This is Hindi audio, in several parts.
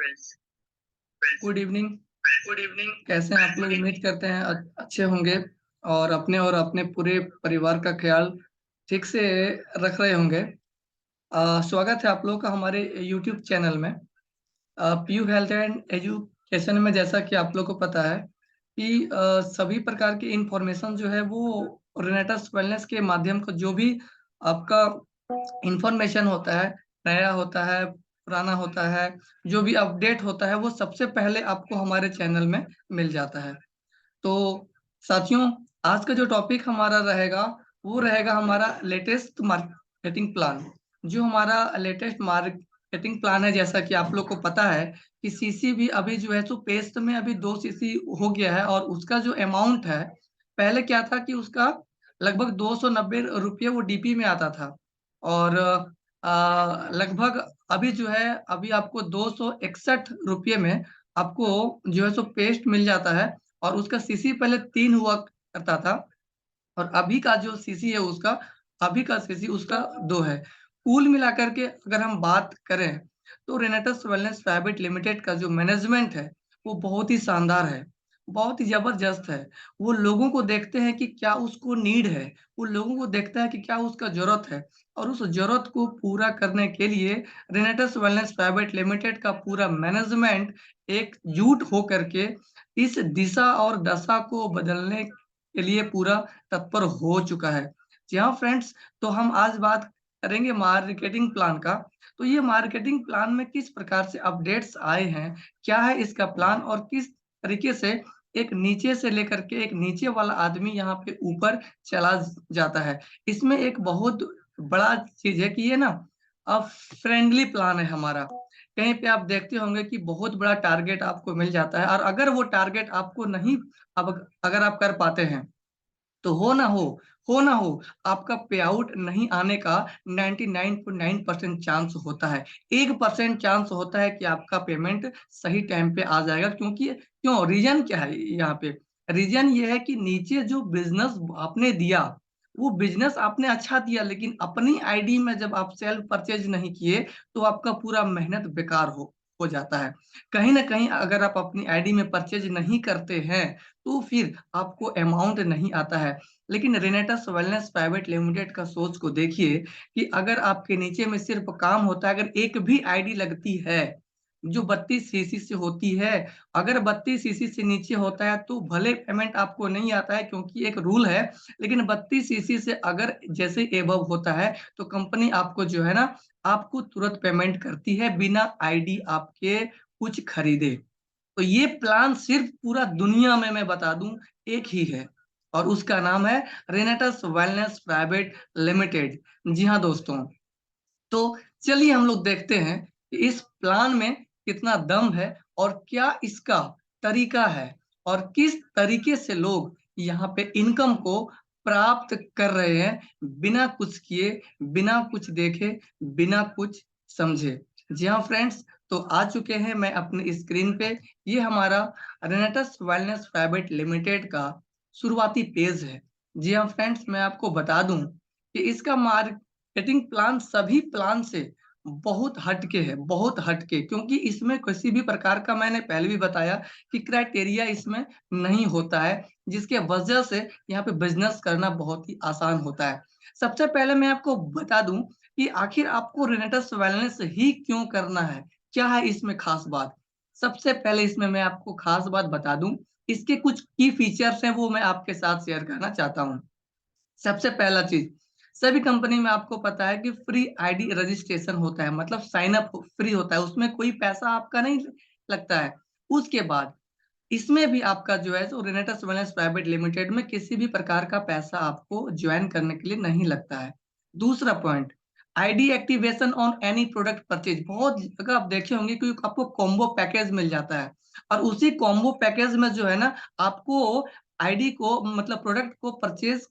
Good evening. कैसे हैं आप लोग? उम्मीद करते हैं अच्छे होंगे और अपने पूरे परिवार का ख्याल ठीक से रख रहे होंगे। स्वागत है आप लोगों का हमारे यूट्यूब चैनल में पीयू हेल्थ एंड एजुकेशन में। जैसा कि आप लोग को पता है कि सभी प्रकार की इंफॉर्मेशन जो है वो रेनेटस वेलनेस के माध्यम का जो भी आपका इंफॉर्मेशन होता है, नया होता है, पुराना होता है, जो भी अपडेट होता है वो सबसे पहले आपको हमारे चैनल में मिल जाता है। तो साथियों, आज का जो टॉपिक हमारा रहेगा वो रहेगा हमारा लेटेस्ट मार्केटिंग प्लान। जो हमारा लेटेस्ट मार्केटिंग प्लान है, जैसा कि आप लोग को पता है कि सीसी भी अभी जो है सो पेस्ट में अभी 2 सीसी हो गया है और उसका जो अमाउंट है, पहले क्या था कि उसका लगभग 290 रुपये वो डीपी में आता था और लगभग अभी जो है अभी आपको 261 रुपये में आपको जो है सो पेस्ट मिल जाता है और उसका सीसी पहले 3 हुआ करता था और अभी का जो सीसी है उसका अभी का सीसी उसका 2 है। कुल मिलाकर के अगर हम बात करें तो रेनेटस वेलनेस प्राइवेट लिमिटेड का जो मैनेजमेंट है वो बहुत ही शानदार है, बहुत ही जबरदस्त है। वो लोगों को देखते हैं कि क्या उसको नीड है, वो लोगों को देखता है कि क्या उसका जरूरत है और उस जरूरत को पूरा करने के लिए रेनेटस वेलनेस प्राइवेट लिमिटेड का पूरा मैनेजमेंट एकजुट होकर के इस दिशा और दशा को बदलने के लिए पूरा तत्पर हो चुका है। जी हाँ फ्रेंड्स, तो हम आज बात करेंगे मार्केटिंग प्लान का। तो ये मार्केटिंग प्लान में किस प्रकार से अपडेट्स आए हैं, क्या है इसका प्लान और किस तरीके से एक नीचे से लेकर के एक नीचे वाला आदमी यहाँ पे ऊपर चला जाता है। इसमें एक बहुत बड़ा चीज है कि ये ना अब फ्रेंडली प्लान है हमारा। कहीं पे आप देखते होंगे कि बहुत बड़ा टारगेट आपको मिल जाता है और अगर वो टारगेट आपको नहीं, अब अगर आप कर पाते हैं तो हो ना हो आपका पे आउट नहीं आने का 99.9% चांस होता है। 1% चांस होता है कि आपका पेमेंट सही टाइम पे आ जाएगा। क्यों रीजन क्या है यहाँ पे? रीजन ये है कि नीचे जो बिजनेस आपने दिया वो बिजनेस आपने अच्छा दिया, लेकिन अपनी आईडी में जब आप सेल्फ परचेज नहीं किए तो आपका पूरा मेहनत बेकार हो जाता है। कहीं ना कहीं अगर आप अपनी आईडी में परचेज नहीं करते हैं तो फिर आपको अमाउंट नहीं आता है। लेकिन रेनेटस वेलनेस प्राइवेट लिमिटेड का सोच को देखिए कि अगर आपके नीचे में सिर्फ काम होता है, अगर एक भी आईडी लगती है जो 32 सीसी से होती है, अगर 32 सीसी से नीचे होता है तो भले पेमेंट आपको नहीं आता है क्योंकि एक रूल है, लेकिन 32 सीसी से अगर जैसे एबव होता है तो कंपनी आपको जो है ना आपको तुरंत पेमेंट करती है बिना आईडी आपके कुछ खरीदे। तो ये प्लान सिर्फ पूरा दुनिया में मैं बता दूं एक ही है और उसका नाम है रेनेटस वेलनेस प्राइवेट लिमिटेड। जी हाँ दोस्तों, तो चलिए हम लोग देखते हैं कि इस प्लान में कितना दम है और क्या इसका तरीका है और किस तरीके से लोग यहाँ पे इनकम को प्राप्त कर रहे हैं बिना कुछ किए, बिना कुछ देखे, बिना कुछ समझे। जी हाँ फ्रेंड्स, तो आ चुके हैं मैं अपनी स्क्रीन पे। ये हमारा रेनेटस वेलनेस प्राइवेट लिमिटेड का शुरुआती पेज है। जी हाँ फ्रेंड्स, मैं आपको बता दूं कि इसका मार्केटिंग प्लान सभी प्लान से बहुत हटके है, बहुत हटके, क्योंकि इसमें किसी भी प्रकार का, मैंने पहले भी बताया कि क्राइटेरिया इसमें नहीं होता है, जिसके वजह से यहाँ पे बिजनेस करना बहुत ही आसान होता है। सबसे पहले मैं आपको बता दूं कि आखिर आपको रेनेटस वेलनेस ही क्यों करना है, क्या है इसमें खास बात। सबसे पहले इसमें मैं आपको खास बात बता दूं, इसके कुछ की फीचर्स हैं वो मैं आपके साथ शेयर करना चाहता हूँ। सबसे पहला चीज, सभी कंपनी में आपको पता है कि फ्री आईडी रजिस्ट्रेशन होता है, मतलब साइन अप फ्री होता है, उसमें कोई पैसा आपका नहीं लगता है। उसके बाद इसमें भी आपका जो है तो रेनेटस वेलनेस प्राइवेट लिमिटेड में किसी भी प्रकार का पैसा आपको ज्वाइन करने के लिए नहीं लगता है। दूसरा point, ID activation on any product purchase. बहुत जगह आप देखे होंगे कि आपको कॉम्बो पैकेज मिल जाता है और उसी कॉम्बो पैकेज में जो है ना आपको आईडी को, मतलब प्रोडक्ट को परचेज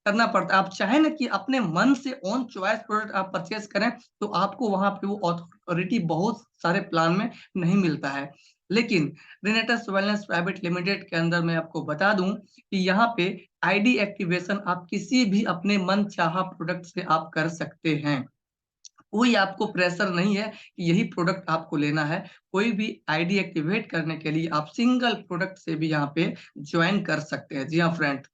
करना पड़ता है। आप चाहे ना कि अपने मन से ऑन चॉइस प्रोडक्ट आप परचेज करें तो आपको वहां पे वो अथॉरिटी बहुत सारे प्लान में नहीं मिलता है। लेकिन रेनेटस वेलनेस प्राइवेट लिमिटेड के अंदर मैं आपको बता दूं कि यहाँ पे आईडी एक्टिवेशन आप किसी भी अपने मन चाहा प्रोडक्ट से आप कर सकते हैं। कोई आपको प्रेशर नहीं है कि यही प्रोडक्ट आपको लेना है। कोई भी आईडी एक्टिवेट करने के लिए आप सिंगल प्रोडक्ट से भी यहाँ पे जॉइन कर सकते हैं। जी हाँ फ्रेंड।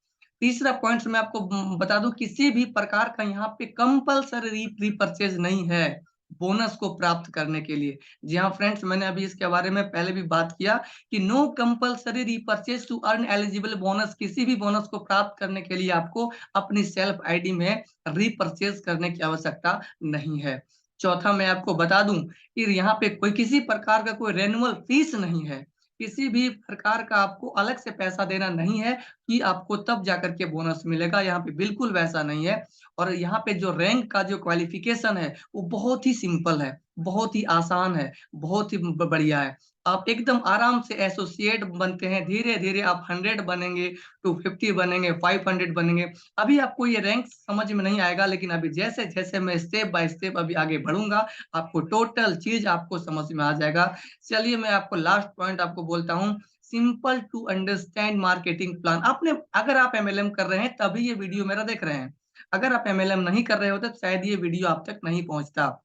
तीसरा पॉइंट मैं आपको बता दूं, किसी भी प्रकार का यहाँ पे कंपल्सरी रीपरचेज नहीं है बोनस को प्राप्त करने के लिए। जी हाँ फ्रेंड्स, मैंने अभी इसके बारे में पहले भी बात किया कि no compulsory repurchase to earn eligible bonus. किसी भी बोनस को प्राप्त करने के लिए आपको अपनी सेल्फ आईडी में रीपरचेज करने की आवश्यकता नहीं है। चौथा मैं आपको बता दूं कि यहाँ पे कोई किसी प्रकार का कोई रेन्युअल फीस नहीं है। किसी भी प्रकार का आपको अलग से पैसा देना नहीं है कि आपको तब जाकर के बोनस मिलेगा, यहाँ पे बिल्कुल वैसा नहीं है। और यहाँ पे जो रैंक का जो क्वालिफिकेशन है वो बहुत ही सिंपल है, बहुत ही आसान है, बहुत ही बढ़िया है। आप एकदम आराम से एसोसिएट बनते हैं, धीरे धीरे आप 100 बनेंगे, 250 बनेंगे, 500 बनेंगे। अभी आपको ये रैंक समझ में नहीं आएगा, लेकिन अभी जैसे जैसे मैं स्टेप बाय स्टेप अभी आगे बढ़ूंगा, आपको टोटल चीज आपको समझ में आ जाएगा। चलिए मैं आपको लास्ट पॉइंट आपको बोलता हूँ, simple to understand marketing plan. आपने अगर आप एमएलएम कर रहे हैं तभी ये वीडियो मेरा देख रहे हैं। अगर आप एमएलएम नहीं कर रहे होते तो शायद ये वीडियो आप तक नहीं पहुंचता।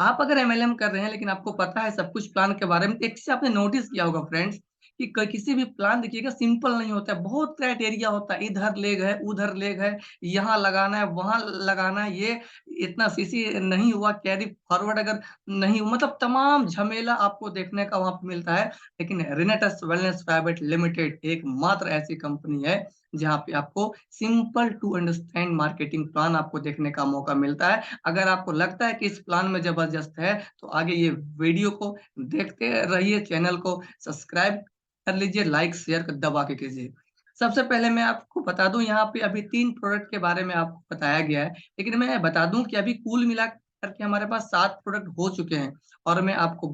आप अगर एमएलएम कर रहे हैं लेकिन आपको पता है सब कुछ प्लान के बारे में, तो एक चीज आपने नोटिस किया होगा फ्रेंड्स कि किसी भी प्लान देखिएगा सिंपल नहीं होता है, बहुत क्राइटेरिया होता है। इधर लेग है, उधर लेग है, यहाँ लगाना है, वहां लगाना है, ये इतना सीसी नहीं हुआ, कैरी फॉरवर्ड अगर नहीं हुआ, मतलब तमाम झमेला आपको देखने का वहां पे मिलता है। लेकिन रेनेटस वेलनेस प्राइवेट लिमिटेड एक मात्र ऐसी कंपनी है जहाँ पे आपको simple to understand marketing plan आपको देखने का मौका मिलता है। अगर आपको लगता है कि इस प्लान में जबरदस्त है तो आगे ये वीडियो को देखते रहिए, चैनल को सब्सक्राइब कर लीजिए, लाइक शेयर दबा के कीजिए। सबसे पहले मैं आपको बता दूं, यहाँ पे अभी 3 प्रोडक्ट के बारे में आपको बताया गया है, लेकिन मैं बता दूं कि अभी कुल मिला करके हमारे पास 7 प्रोडक्ट हो चुके हैं। और मैं आपको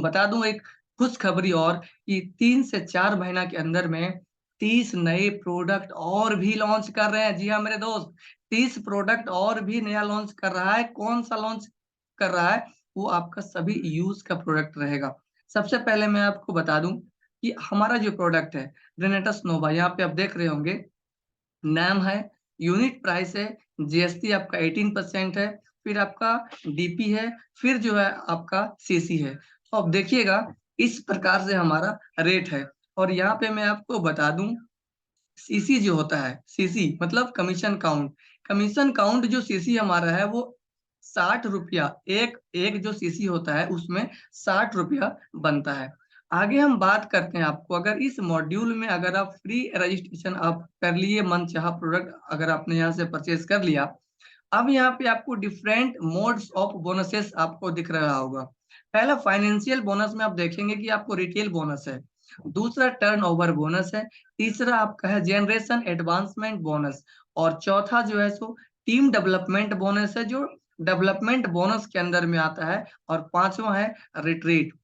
बता दूं एक खुशखबरी और, कि 3 से 4 महीना के अंदर में 30 नए प्रोडक्ट और भी लॉन्च कर रहे हैं। जी हाँ मेरे दोस्त, 30 प्रोडक्ट और भी नया लॉन्च कर रहा है। कौन सा लॉन्च कर रहा है? वो आपका सभी यूज का प्रोडक्ट रहेगा। सबसे पहले मैं आपको बता दूं कि हमारा जो प्रोडक्ट है रेनेटस नोवा, यहाँ पे आप देख रहे होंगे, नाम है, यूनिट प्राइस है, जीएसटी आपका 18% है, फिर आपका डीपी है, फिर जो है आपका सीसी है। तो अब देखिएगा इस प्रकार से हमारा रेट है। और यहाँ पे मैं आपको बता दूं, सीसी जो होता है, सीसी मतलब कमीशन काउंट। कमीशन काउंट जो सीसी हमारा है वो 60 रुपया, एक एक जो सीसी होता है उसमें 60 रुपया बनता है। आगे हम बात करते हैं, आपको अगर इस मॉड्यूल में अगर आप फ्री रजिस्ट्रेशन आप कर लिए, मन चाहा प्रोडक्ट अगर आपने यहाँ से परचेज कर लिया, अब यहाँ पे आपको डिफरेंट मोड्स ऑफ बोनसेस आपको दिख रहा होगा। पहला फाइनेंशियल बोनस में आप देखेंगे कि आपको रिटेल बोनस है, दूसरा टर्नओवर बोनस है, तीसरा आपका है जनरेशन एडवांसमेंट बोनस, और चौथा जो है सो टीम डेवलपमेंट बोनस है, जो डेवलपमेंट बोनस के अंदर में आता है, और पांचवा है रिट्रीट।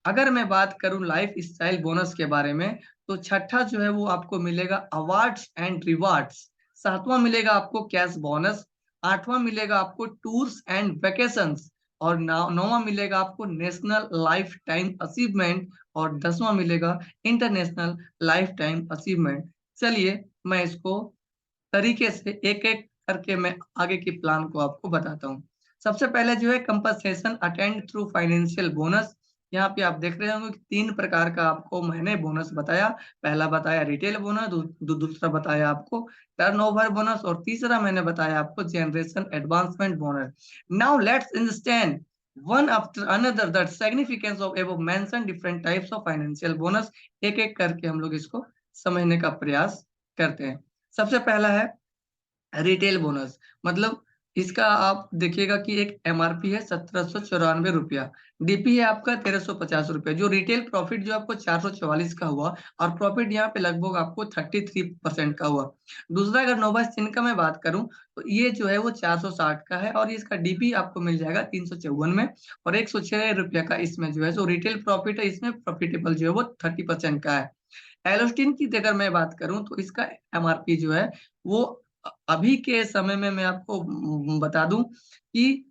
अगर मैं बात करूं लाइफ स्टाइल बोनस के बारे में, तो छठा जो है वो आपको मिलेगा अवार्ड्स एंड रिवार्ड्स, सातवां मिलेगा आपको कैश बोनस, आठवां मिलेगा आपको टूर्स एंड वेकेशंस, और नौवां मिलेगा आपको नेशनल लाइफ टाइम अचीवमेंट, और 10वां मिलेगा इंटरनेशनल लाइफ टाइम अचीवमेंट। चलिए मैं इसको तरीके से एक एक करके मैं आगे की प्लान को आपको बताता हूँ। सबसे पहले जो है compensation attend through financial bonus. यहाँ पे आप देख रहे होंगे कि 3 प्रकार का आपको मैंने बोनस बताया। पहला बताया रिटेल बोनस, दूसरा बताया आपको टर्नओवर बोनस, और तीसरा मैंने बताया आपको generation advancement bonus. Now let's understand one after another the significance of above mentioned different types of financial bonus। एक एक करके हम लोग इसको समझने का प्रयास करते हैं। सबसे पहला है रिटेल बोनस, मतलब इसका आप देखिएगा कि एक एमआरपी है 1794 रुपया, डीपी है आपका 1350 रुपया, जो रिटेल प्रॉफिट जो आपको 444 का हुआ, और प्रॉफिट यहाँ पे लगभग आपको 33% का हुआ। दूसरा अगर नोवा स्किन का मैं बात करूं तो ये जो है वो 460 का है, और इसका डीपी आपको मिल जाएगा 354 में, और 106 रुपया का इसमें जो है जो रिटेल प्रॉफिट है, इसमें प्रॉफिटेबल जो है वो 30% का है। एलोस्टिन की अगर मैं बात करूं तो इसका एमआरपी जो है वो अभी के समय में मैं आपको बता दूं कि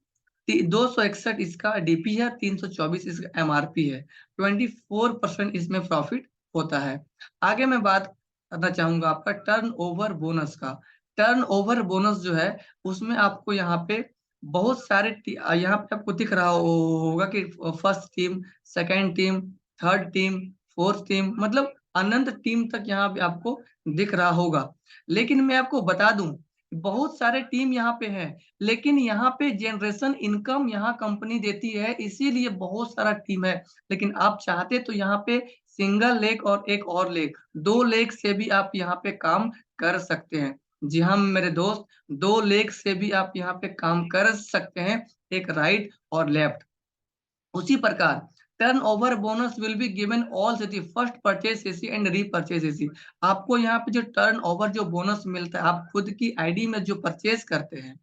261 इसका डीपी है, 324 इसका एमआरपी है, 24% इसमें प्रॉफिट होता है। आगे मैं बात करना चाहूंगा आपका टर्न ओवर बोनस का। टर्न ओवर बोनस जो है उसमें आपको यहाँ पे बहुत सारे यहाँ पे आपको दिख रहा होगा कि first team, second team, third team, fourth team, मतलब अनंत टीम तक यहाँ पे आपको दिख रहा होगा। लेकिन मैं आपको बता दूं, बहुत सारे टीम यहाँ पे हैं, लेकिन यहाँ पे जनरेशन इनकम यहाँ कंपनी देती है, इसीलिए बहुत सारा टीम है। लेकिन आप चाहते तो यहाँ पे सिंगल लेग और एक और लेग, 2 लेग से भी आप यहाँ पे काम कर सकते हैं। जी हाँ मेरे दोस्त, 2 लेग से भी आप यहाँ पे काम कर सकते हैं, एक राइट और लेफ्ट। उसी प्रकार turnover bonus will be given all CC, first purchase CC and repurchase CC. आपको यहाँ पे जो टर्नओवर जो बोनस मिलता है, आप खुद की आईडी में जो परचेज करते हैं,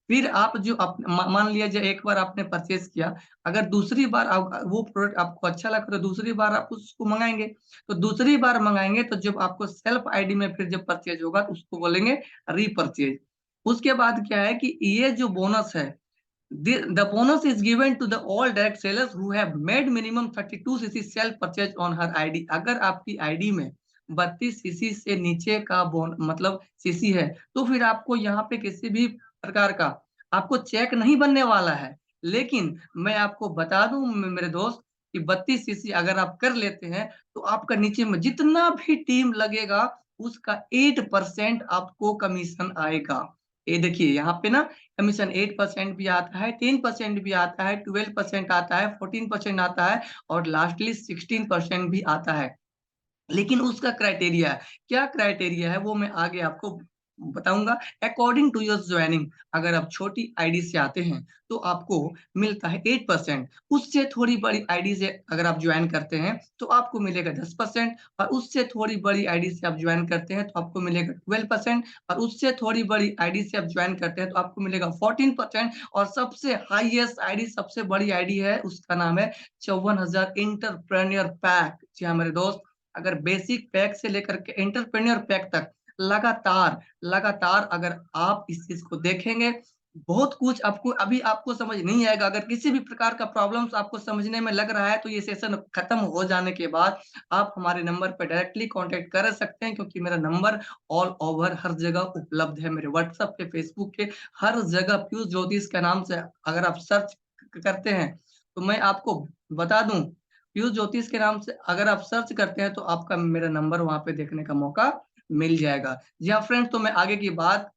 फिर आप जो मान लिया जाए एक बार आपने परचेज किया, अगर दूसरी बार वो प्रोडक्ट आपको अच्छा लगा तो दूसरी बार आप उसको मंगाएंगे, तो दूसरी बार मंगाएंगे तो जब आपको सेल्फ आईडी में फिर जब परचेज होगा तो उसको बोलेंगे रीपरचेज। उसके बाद क्या है कि ये जो बोनस है, the bonus is given to the all direct sellers who have made minimum 32 cc self purchase on her ID। अगर आपकी आईडी में 32 सीसी से नीचे का मतलब सीसी है, तो फिर आपको यहाँ पे किसी भी प्रकार का आपको चेक नहीं बनने वाला है। लेकिन मैं आपको बता दूं मेरे दोस्त कि 32 सीसी अगर आप कर लेते हैं तो आपका नीचे में जितना भी टीम लगेगा उसका 8% आपको कमीशन आएगा। ये देखिए यहाँ पे ना कमीशन 8% भी आता है, 10% भी आता है, 12% आता है, 14% आता है और लास्टली 16% भी आता है। लेकिन उसका क्राइटेरिया है, क्या क्राइटेरिया है वो मैं आगे आपको बताऊंगा। अकॉर्डिंग टू योर ज्वाइनिंग, अगर आप छोटी आईडी से आते हैं तो आपको मिलता है 8%, उससे थोड़ी बड़ी आईडी से अगर आप ज्वाइन करते हैं तो आपको मिलेगा 10%, और उससे थोड़ी बड़ी आईडी से आप ज्वाइन करते हैं तो आपको मिलेगा 12%, और उससे थोड़ी बड़ी आईडी से आप ज्वाइन करते हैं तो आपको मिलेगा 14%, और सबसे हाईएस्ट आईडी, सबसे बड़ी आईडी है, उसका नाम है 54,000 इंटरप्रेन्योर पैक। जी हाँ मेरे दोस्त, अगर बेसिक पैक से लेकर के एंटरप्रेन्योर पैक तक लगातार लगातार अगर आप इस चीज को देखेंगे, बहुत कुछ आपको अभी आपको समझ नहीं आएगा। अगर किसी भी प्रकार का प्रॉब्लम्स आपको समझने में लग रहा है तो ये सेशन खत्म हो जाने के बाद आप हमारे नंबर पर डायरेक्टली कांटेक्ट कर सकते हैं, क्योंकि मेरा नंबर ऑल ओवर हर जगह उपलब्ध है, मेरे व्हाट्सएप पे, फेसबुक के हर जगह पीयूष ज्योतिष के नाम से अगर आप सर्च करते हैं तो मैं आपको बता दूं, पीयूष ज्योतिष के नाम से अगर आप सर्च करते हैं तो आपका मेरा नंबर वहां पे देखने का मौका मिल जाएगा। जी हाँ फ्रेंड्स, तो मैं आगे की बात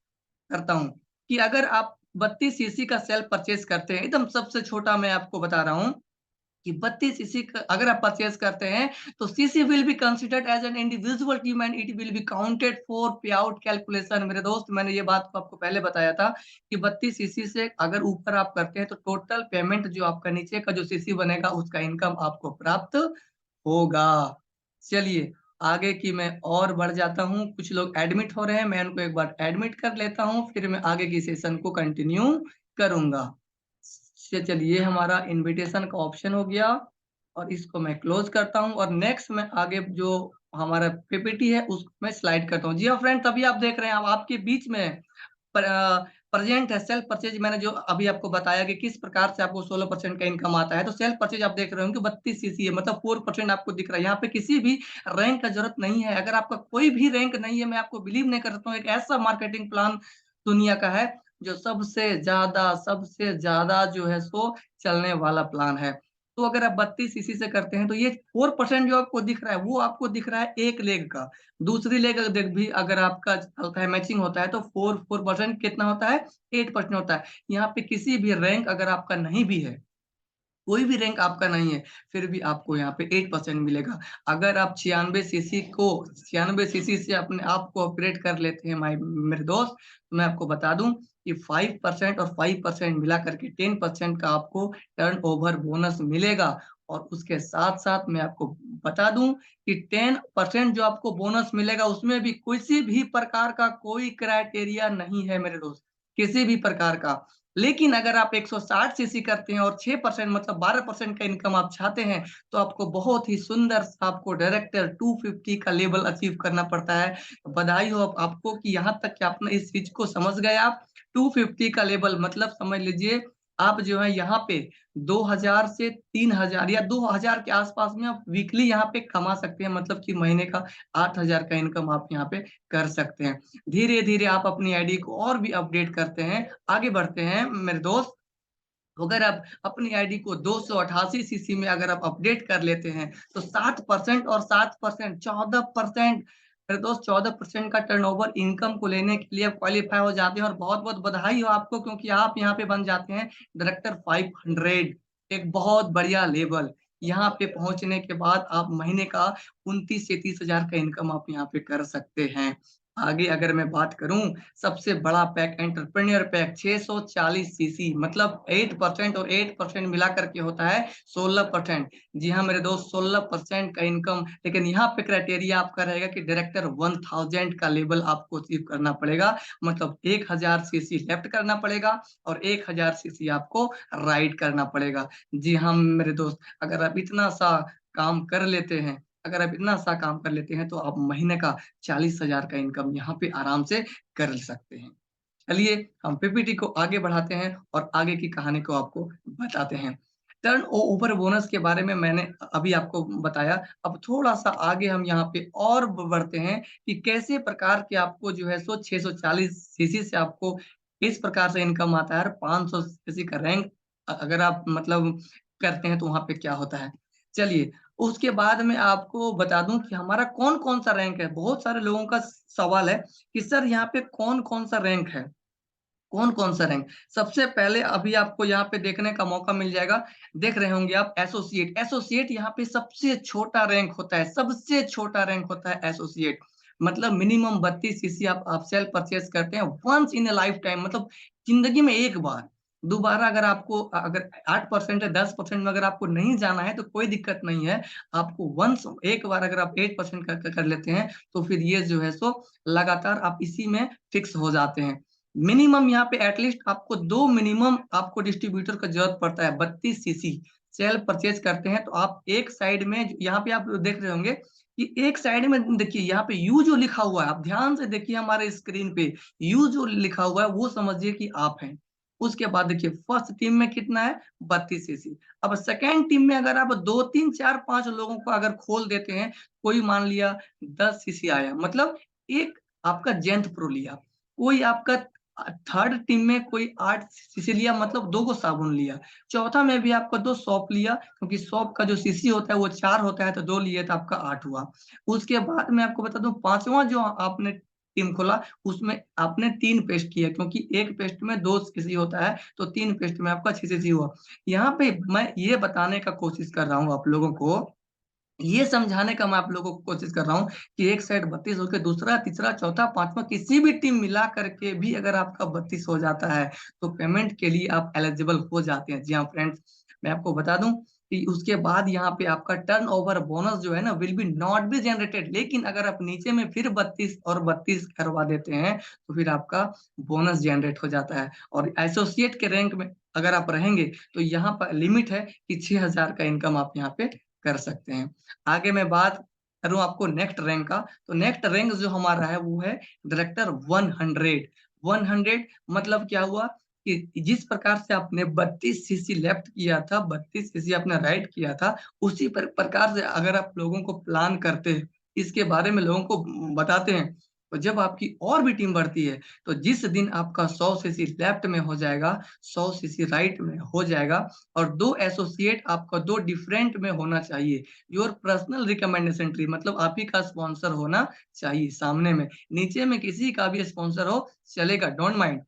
करता हूँ कि अगर आप 32 सीसी का सेल्फ परचेज करते हैं, एकदम सबसे छोटा मैं आपको बता रहा हूँ कि 32 सीसी अगर आप परचेज करते हैं तो CC will be considered as an individual team and it will be counted for payout calculation. मेरे दोस्त, मैंने ये बात को आपको पहले बताया था कि 32 सीसी से अगर ऊपर आप करते हैं तो टोटल पेमेंट जो आपका नीचे का जो सीसी बनेगा उसका इनकम आपको प्राप्त होगा। चलिए आगे की मैं और बढ़ जाता हूँ, कुछ लोग एडमिट हो रहे हैं, मैं उनको एक बार एडमिट कर लेता हूँ, फिर मैं आगे की सेशन को कंटिन्यू करूंगा। चलिए हमारा इनविटेशन का ऑप्शन हो गया और इसको मैं क्लोज करता हूं, और नेक्स्ट मैं आगे जो हमारा पीपीटी है उसको मैं स्लाइड करता हूं। जी हाँ फ्रेंड्स, अभी आप देख रहे हैं, आपके बीच में प्रेजेंट है सेल्फ परचेज। मैंने जो अभी आपको बताया कि किस प्रकार से आपको 16% का इनकम आता है, तो सेल्फ परचेज आप देख रहे हो कि 32 सीसी है, मतलब 4% आपको दिख रहा है। यहाँ पे किसी भी रैंक का जरूरत नहीं है, अगर आपका कोई भी रैंक नहीं है, मैं आपको बिलीव नहीं करता हूँ, एक ऐसा मार्केटिंग प्लान दुनिया का है जो सबसे ज्यादा जो है सो चलने वाला प्लान है। तो अगर आप 32 सीसी से करते हैं तो ये 4% जो आपको दिख रहा है वो आपको दिख रहा है एक लेग का। दूसरी लेग अगर भी अगर आपका चलता है, मैचिंग होता है, तो 4% कितना होता है, 8% होता है। यहाँ पे किसी भी रैंक अगर आपका नहीं भी है, कोई भी रैंक आपका नहीं है, फिर भी आपको यहाँ पे 8% मिलेगा। अगर आप 96 सीसी से अपने आप को अपग्रेड कर लेते हैं मेरे दोस्त, तो मैं आपको बता दूं कि 5% और 5% मिला करके 10% का आपको टर्न ओवर बोनस मिलेगा। और उसके साथ साथ मैं आपको बता दूं कि 10% जो आपको बोनस मिलेगा उसमें भी किसी भी प्रकार का कोई क्राइटेरिया नहीं है मेरे दोस्त, किसी भी प्रकार का। लेकिन अगर आप 160 सीसी करते हैं और 6% मतलब 12% का इनकम आप चाहते हैं, तो आपको बहुत ही सुंदर आपको डायरेक्टर 250 का लेवल अचीव करना पड़ता है। बधाई हो आपको कि यहाँ तक कि आपने इस चीज को समझ गए। आप 250 का लेवल मतलब समझ लीजिए आप जो है यहाँ पे 2000 से 3000 या 2000 के आसपास में आप वीकली यहाँ पे कमा सकते हैं, मतलब कि महीने का 8000 का इनकम आप यहाँ पे कर सकते हैं। धीरे धीरे आप अपनी आईडी को और भी अपडेट करते हैं, आगे बढ़ते हैं मेरे दोस्त। अगर आप अपनी आईडी को 288 सीसी में अगर आप अपडेट कर लेते हैं तो 7% और 7% 14%, मेरे दोस्त 14% का टर्नओवर इनकम को लेने के लिए आप क्वालिफाई हो जाते हैं। और बहुत बहुत बधाई हो आपको, क्योंकि आप यहाँ पे बन जाते हैं डायरेक्टर 500, एक बहुत बढ़िया लेवल। यहाँ पे पहुंचने के बाद आप महीने का 29 से 30 हजार का इनकम आप यहाँ पे कर सकते हैं। आगे अगर मैं बात करूं, सबसे बड़ा पैक एंटरप्रेन्योर पैक 640 सीसी, मतलब 8% और 8% मिला करके होता है 16%। जी हाँ मेरे दोस्त, 16% का इनकम। लेकिन यहाँ पे क्राइटेरिया आपका रहेगा कि डायरेक्टर 1000 का लेवल आपको अचीव करना पड़ेगा, मतलब 1000 सीसी लेफ्ट करना पड़ेगा और 1000 सीसी आपको राइट करना पड़ेगा। जी हाँ मेरे दोस्त, अगर आप इतना सा काम कर लेते हैं, अगर आप इतना सा काम कर लेते हैं तो आप महीने का 40,000 का इनकम यहाँ पे आराम से कर सकते हैं। चलिए हम पीपीटी को आगे बढ़ाते हैं और आगे की कहानी को आपको बताते हैं। टर्न ओवर बोनस के बारे में मैंने अभी आपको बताया। अब थोड़ा सा आगे हम यहाँ पे और बढ़ते हैं कि कैसे प्रकार के आपको जो है सो 640 सीसी से आपको इस प्रकार से इनकम आता है। 500 सीसी का रैंक अगर आप मतलब करते हैं तो वहां पे क्या होता है। चलिए उसके बाद में आपको बता दूं कि हमारा कौन कौन सा रैंक है। बहुत सारे लोगों का सवाल है कि सर यहाँ पे कौन कौन सा रैंक है, कौन कौन सा रैंक। सबसे पहले अभी आपको यहाँ पे देखने का मौका मिल जाएगा, देख रहे होंगे आप एसोसिएट। एसोसिएट यहाँ पे सबसे छोटा रैंक होता है, सबसे छोटा रैंक होता है एसोसिएट। मतलब मिनिमम 32 सीसी आप सेल परचेज करते हैं once in a lifetime, मतलब जिंदगी में एक बार। दोबारा अगर आपको अगर 8% है 10% में अगर आपको नहीं जाना है तो कोई दिक्कत नहीं है। आपको वंस एक बार अगर आप 8% कर लेते हैं तो फिर ये जो है सो लगातार आप इसी में फिक्स हो जाते हैं। मिनिमम यहाँ पे एटलीस्ट आपको 2 मिनिमम आपको डिस्ट्रीब्यूटर का जरूरत पड़ता है। 32 सीसी सेल परचेज करते हैं तो आप एक साइड में यहाँ पे आप देख रहे होंगे कि एक साइड में देखिए यहाँ पे यू जो लिखा हुआ है, आप ध्यान से देखिए हमारे स्क्रीन पे यू जो लिखा हुआ है वो समझिए कि आप हैं। उसके बाद देखिए फर्स्ट टीम में कितना है 32 सीसी। अब सेकेंड टीम में अगर आप 2 3 4 5 लोगों को अगर खोल देते हैं, कोई मान लिया 10 सीसी आया, मतलब एक आपका जेंथ प्रो लिया, कोई आपका थर्ड टीम में कोई 8 सीसी लिया, मतलब 2 को साबुन लिया। चौथा में भी आपका 2 सौंफ लिया, क्योंकि सौंफ का जो सीसी होता है वो 4 होता है तो 2 लिए तो आपका 8 हुआ। उसके बाद मैं आपको बता दूं पांचवा जो आपने टीम खोला उसमें आपने 3 पेस्ट किया, क्योंकि एक पेस्ट में 2 सीसी होता है तो 3 पेस्ट में आपका 6 सीसी हुआ। यहाँ पे मैं ये बताने का कोशिश कर रहा हूँ आप लोगों को, ये समझाने का मैं आप लोगों को कोशिश कर रहा हूँ कि एक साइड 32 होकर दूसरा तीसरा चौथा पांचवा किसी भी टीम मिला करके भी अगर आपका 32 हो जाता है तो पेमेंट के लिए आप एलिजिबल हो जाते हैं। जी हाँ फ्रेंड्स, मैं आपको बता दूं कि उसके बाद यहाँ पे आपका टर्न ओवर बोनस जो है ना will be not be generated. लेकिन अगर आप नीचे में फिर 32 और 32 करवा देते हैं तो फिर आपका बोनस जनरेट हो जाता है। और एसोसिएट के रैंक में अगर आप रहेंगे तो यहाँ पर लिमिट है कि 6000 का इनकम आप यहाँ पे कर सकते हैं। आगे मैं बात करूं आपको नेक्स्ट रैंक का, तो नेक्स्ट रैंक जो हमारा है वो है डायरेक्टर 100। 100 मतलब क्या हुआ कि जिस प्रकार से आपने 32 सीसी लेफ्ट किया था, 32 सीसी आपने राइट किया था, उसी प्रकार से अगर आप लोगों को प्लान करते हैं, इसके बारे में लोगों को बताते हैं, तो जब आपकी और भी टीम बढ़ती है तो जिस दिन आपका 100 सीसी लेफ्ट में हो जाएगा, 100 सीसी राइट में हो जाएगा, और 2 एसोसिएट आपका 2 डिफरेंट में होना चाहिए। योर पर्सनल रिकमेंडेशन ट्री, मतलब आप ही का स्पॉन्सर होना चाहिए सामने में। नीचे में किसी का भी स्पॉन्सर हो चलेगा, डोंट माइंड,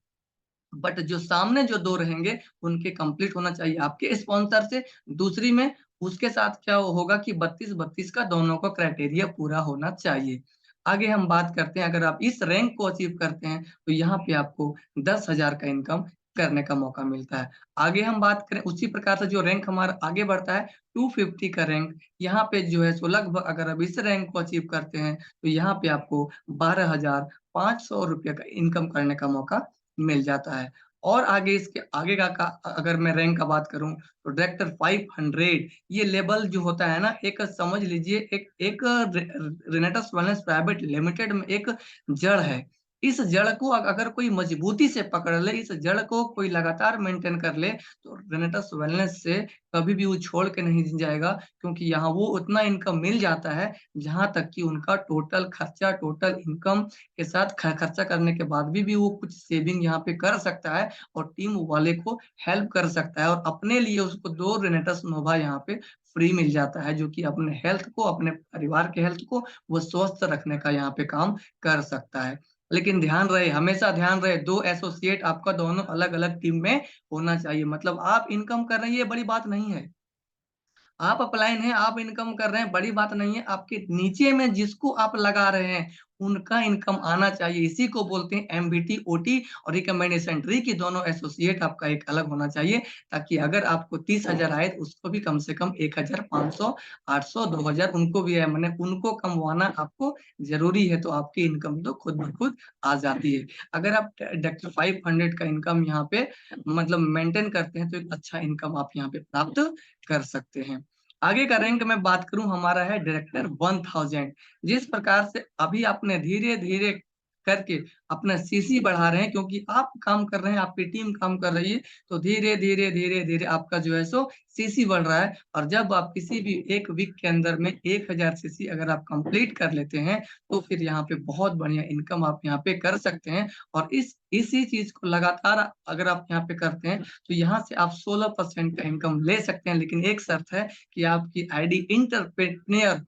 बट जो सामने जो 2 रहेंगे उनके कंप्लीट होना चाहिए आपके स्पॉन्सर से। दूसरी में उसके साथ क्या होगा कि 32-32 का दोनों का क्राइटेरिया पूरा होना चाहिए। आगे हम बात करते हैं, अगर आप इस रैंक को अचीव करते हैं तो यहाँ पे आपको 10,000 का इनकम करने का मौका मिलता है। आगे हम बात करें उसी प्रकार से जो रैंक हमारा आगे बढ़ता है 250 का रैंक, यहाँ पे जो है सो लगभग अगर आप इस रैंक को अचीव करते हैं तो यहाँ पे आपको 12,500 रुपये का इनकम करने का मौका मिल जाता है। और आगे इसके आगे का अगर मैं रैंक का बात करूं तो डायरेक्टर 500, ये लेवल जो होता है ना, एक समझ लीजिए एक एक रेनेटस वेलनेस प्राइवेट लिमिटेड में एक जड़ है। इस जड़ को अगर कोई मजबूती से पकड़ ले, इस जड़ को कोई लगातार मेंटेन कर ले, तो रेनेटस वेलनेस से कभी भी वो छोड़ के नहीं जाएगा, क्योंकि यहाँ वो उतना इनकम मिल जाता है जहाँ तक कि उनका टोटल खर्चा, टोटल इनकम के साथ खर्चा करने के बाद भी वो कुछ सेविंग यहाँ पे कर सकता है और टीम वाले को हेल्प कर सकता है, और अपने लिए उसको 2 रेनेटस नोवा यहाँ पे फ्री मिल जाता है, जो कि अपने हेल्थ को, अपने परिवार के हेल्थ को वो स्वस्थ रखने का यहाँ पे काम कर सकता है। लेकिन ध्यान रहे, हमेशा ध्यान रहे, 2 एसोसिएट आपका दोनों अलग-अलग टीम में होना चाहिए। मतलब आप इनकम कर रहे हैं, ये बड़ी बात नहीं है। आप अपलाइन हैं, आप इनकम कर रहे हैं, बड़ी बात नहीं है। आपके नीचे में जिसको आप लगा रहे हैं, उनका इनकम आना चाहिए। इसी को बोलते हैं एमबीटी, ओटी और रिकमेंडेशन ट्री की दोनों एसोसिएट आपका एक अलग होना चाहिए, ताकि अगर आपको 30,000 आए, तो उसको भी कम से कम 1,500, 800, 2,000 उनको भी आए, माने उनको कमवाना आपको ज़रूरी है, तो आपकी इनकम तो खुद ब खुद आ जाती है। अगर आप डॉक्टर 500 का इनकम यहाँ पे मतलब मेंटेन करते हैं, तो एक अच्छा इनकम आप यहाँ पे प्राप्त कर सकते हैं। आगे का रैंक मैं बात करूँ, हमारा है डायरेक्टर 1000। जिस प्रकार से अभी आपने धीरे-धीरे करके अपना सीसी बढ़ा रहे हैं, क्योंकि आप काम कर रहे हैं, आपकी टीम काम कर रही है, तो धीरे-धीरे, धीरे-धीरे आपका जो है सो सीसी बढ़ रहा है, और जब आप किसी भी 1 वीक के अंदर में 1000 सीसी अगर आप कंप्लीट कर लेते हैं, तो फिर यहाँ पे बहुत बढ़िया इनकम आप यहाँ पे कर सकते हैं, और इसी चीज़ को लगातार अगर आप यहाँ पे करते हैं, तो यहाँ से आप 16% का इनकम ले सकते हैं। लेकिन एक शर्त है कि आपकी ID entrepreneur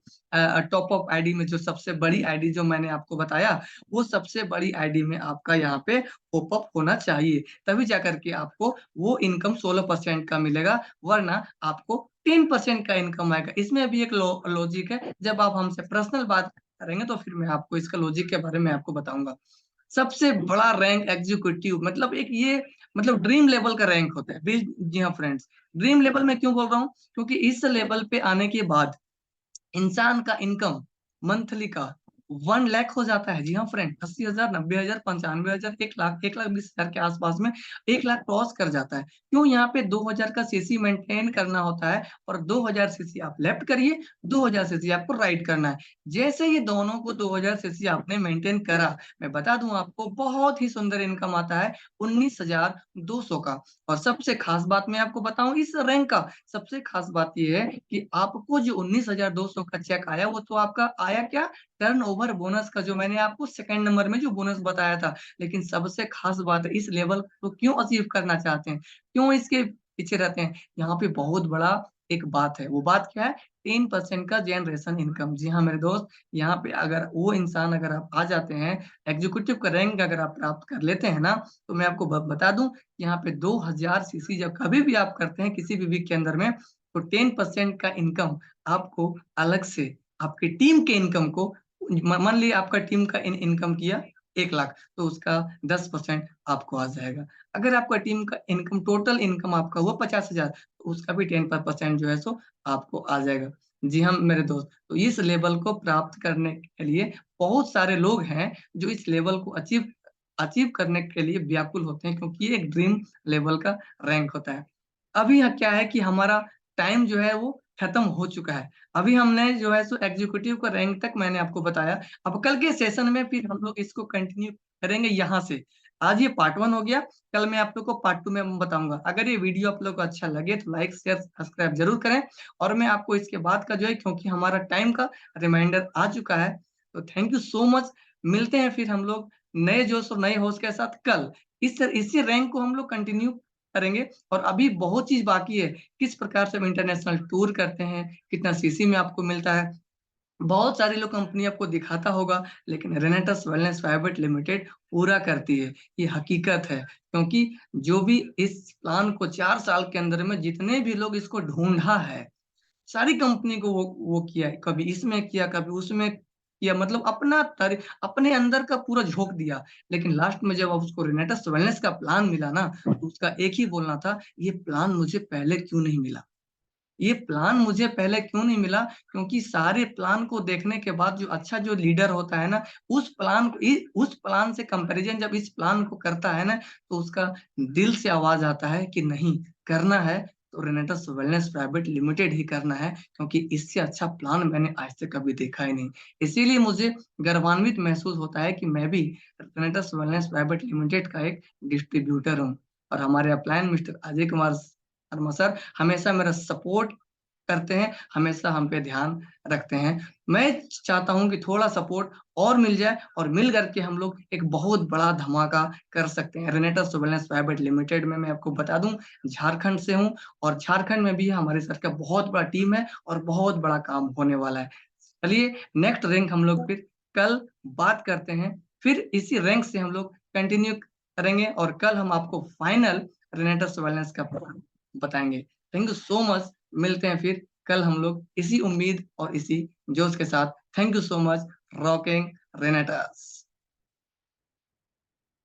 top up ID में, जो सबसे बड़ी आईडी जो मैंने आपको बताया, वो सबसे बड़ी आईडी में आपका यहाँ पे पॉप अप होना चाहिए। तभी जाकर के आपको वो इनकम 16% का मिलेगा, वरना आपको 10% का इनकम आएगा। इसमें भी एक लॉजिक है, जब आप हमसे पर्सनल बात करेंगे, तो फिर मैं आपको इसका लॉजिक के बारे में आपको बताऊँगा। सबसे बड़ा रैंक एग्जीक्यूटिव, मतलब एक ये मतलब ड्रीम लेवल का रैंक होता है। जी हाँ फ्रेंड्स, ड्रीम लेवल मैं क्यों बोल रहा हूँ? क्योंकि इस लेवल पे आने के बाद इंसान का इनकम मंथली का 1 लाख हो जाता है। जी हाँ फ्रेंड, 80,000, 90,000, 95,000, 1 लाख, 1,20,000 के आसपास में 1 लाख क्रॉस कर जाता है। क्यों? यहाँ पे 2,000 का सीसी मेंटेन करना होता है, और 2,000 सीसी आप लेफ्ट करिए, 2,000 सीसी आपको राइट करना है। जैसे ये दोनों को 2,000 सीसी आपने मेंटेन करा, मैं बता दूं आपको, बहुत ही सुंदर इनकम आता है 19,200 का। और सबसे खास बात मैं आपको बताऊं इस रैंक का, सबसे खास बात ये है कि आपको जो 19,200 का चेक आया, वो तो आपका आया क्या, टर्नओवर बोनस का, जो मैंने आपको सेकंड नंबर में जो बोनस बताया था। लेकिन सबसे खास बात है, इस लेवल को क्यों अचीव करना चाहते हैं, क्यों इसके पीछे रहते हैं, यहाँ पे बहुत बड़ा एक बात है। वो बात क्या है? 10% का जनरेशन इनकम। जी हाँ मेरे दोस्त, यहाँ पे अगर वो इंसान, अगर आप आ जाते हैं, एग्जीक्यूटिव का रैंक अगर आप प्राप्त कर लेते हैं ना, तो मैं आपको बता दूं, यहाँ पे 2,000 सीसी जब कभी भी आप करते हैं किसी भी वीक के अंदर में, तो 10% का इनकम आपको अलग से आपकी टीम के इनकम को, मान लीजिए आपका टीम का इनकम किया 1 लाख, तो उसका 10% आपको आ जाएगा। अगर आपका टीम का इनकम, टोटल इनकम आपका हुआ 50,000, तो उसका भी 10% जो है सो आपको आ जाएगा। जी हाँ मेरे दोस्त, तो इस लेवल को प्राप्त करने के लिए बहुत सारे लोग हैं जो इस लेवल को अचीव अचीव करने के लिए व्याकुल होते हैं, क्योंकि ये एक ड्रीम लेवल का रैंक होता है। अभी क्या है कि हमारा टाइम जो है वो खत्म हो चुका है। अभी हमने जो है सो एग्जीक्यूटिव का रैंक तक मैंने आपको बताया। अब कल के सेशन में फिर हम लोग इसको कंटिन्यू करेंगे यहाँ से। आज ये पार्ट 1 हो गया, कल मैं आप लोग को पार्ट 2 में बताऊँगा। अगर ये वीडियो आप लोग को अच्छा लगे, तो लाइक, शेयर, सब्सक्राइब ज़रूर करें, और मैं आपको इसके बाद का जो है, क्योंकि हमारा टाइम का रिमाइंडर आ चुका है, तो थैंक यू सो मच। मिलते हैं फिर हम लोग नए जोश और नए होश के साथ कल। इसी रैंक को हम लोग कंटिन्यू करेंगे, और अभी बहुत चीज़ बाकी है। किस प्रकार से हम इंटरनेशनल टूर करते हैं, कितना सीसी में आपको मिलता है, बहुत सारे लोग कंपनी आपको दिखाता होगा, लेकिन रेनेटस वेलनेस प्राइवेट लिमिटेड पूरा करती है। ये हकीकत है, क्योंकि जो भी इस प्लान को 4 साल के अंदर में जितने भी लोग इसको ढूँढा है, सारी कंपनी को वो किया है, कभी इसमें किया, कभी उसमें किया, मतलब अपने अंदर का पूरा झोंक दिया। लेकिन लास्ट में जब अब उसको रेनेटस वेलनेस का प्लान मिला ना, तो उसका एक ही बोलना था, ये प्लान मुझे पहले क्यों नहीं मिला? ये प्लान मुझे पहले क्यों नहीं मिला? क्योंकि सारे प्लान को देखने के बाद जो अच्छा जो लीडर होता है ना, उस प्लान से कंपैरिज़न जब इस प्लान को करता है ना, तो उसका दिल से आवाज़ आता है कि नहीं, करना है तो रेनेटस वेलनेस प्राइवेट लिमिटेड ही करना है, क्योंकि इससे अच्छा प्लान मैंने आज तक कभी देखा ही नहीं। इसीलिए मुझे गर्वान्वित महसूस होता है कि मैं भी रेनेटस वेलनेस प्राइवेट लिमिटेड का एक डिस्ट्रीब्यूटर हूँ, और हमारे upline mister Ajay Kumar Sharma sir हमेशा मेरा सपोर्ट करते हैं, हमेशा हम पे ध्यान रखते हैं। मैं चाहता हूँ कि थोड़ा सपोर्ट और मिल जाए, और मिल करके हम लोग एक बहुत बड़ा धमाका कर सकते हैं। रेनेटस वेलनेस प्राइवेट लिमिटेड में मैं आपको बता दूं, झारखंड से हूँ, और झारखंड में भी हमारे सर का बहुत बड़ा टीम है और बहुत बड़ा काम होने वाला है। चलिए नेक्स्ट रैंक हम लोग फिर कल बात करते हैं, फिर इसी रैंक से हम लोग कंटिन्यू करेंगे, और कल हम आपको फाइनल रेनेटस वेलनेस का बताएंगे। Thank you so much. मिलते हैं फिर कल हम लोग इसी उम्मीद और इसी जोश के साथ। Thank you so much. Rocking रेनेटस।